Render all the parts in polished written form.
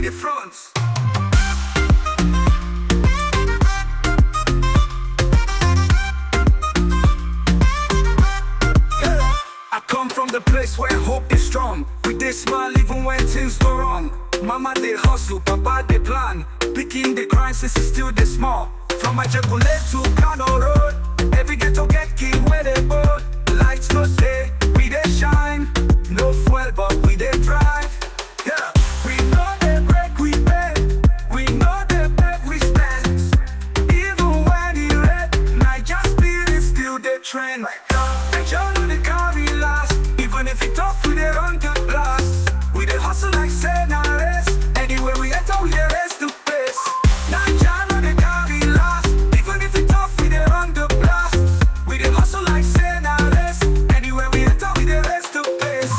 the front. I come from the place where hope is strong. We dey smile even when things go wrong. Mama dey hustle, papa dey plan. Picking the grind since it's still dey small. From Ajegunle to Kano Road, every ghetto get key where they boat. Lights no stay, we dey shine. No fuel but we dey drive. Yeah, we know they break, we pay. We know they beg, we spend. Even when it red, Naija spirit still dey trend. Naija no dey carry last. Even if it tough, we dey run the blast. We dey hustle like say na race. Anywhere we enter, we dey race to pace. Naija no dey carry last. Even if it tough, we dey run the blast. We dey hustle like say na race. Anywhere we enter, we dey race to pace.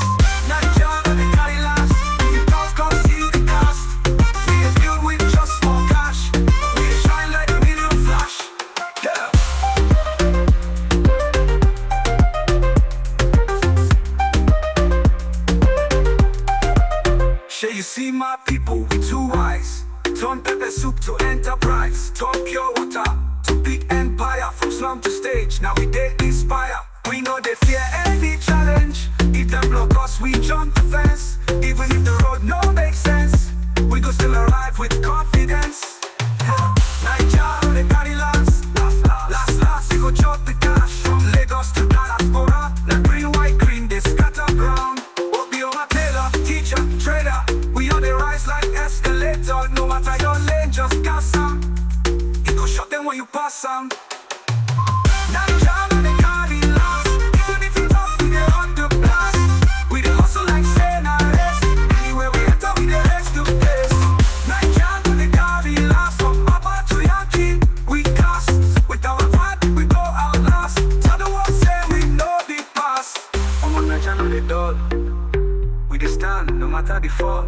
Naija no dey carry last. If it tough, come see the cast. We dey build with just small cash. We dey shine like a million flash. Yeah. Shey you see my people with two eyes. Turn pepper soup to enterprise. Turn pure water to big empire. From slum to stage, now we dey inspire. We know they fear any challenge. If them block us, we jump the fence. Even if the road no make sense, we go still arrive with confidence. Naija no dey carry last. Last, we go chop the cash. From Lagos to diaspora, like green, white, green, they scatter ground. Obioma tailor, teacher, trader, we all dey rise like escalator. No matter your lane, just gas am. It go shut them when you pass am. Naija no dey carry last. Even if it tough, we dey on the blast. We dey hustle like say na race. Anywhere we enter, we dey race to pace. Naija no dey carry last. From Papa to Yankee, we cast. With our vibe, we go outlast. Tell the world say we know the past. Omo Naija no dey dull. We dey stand no matter the fall.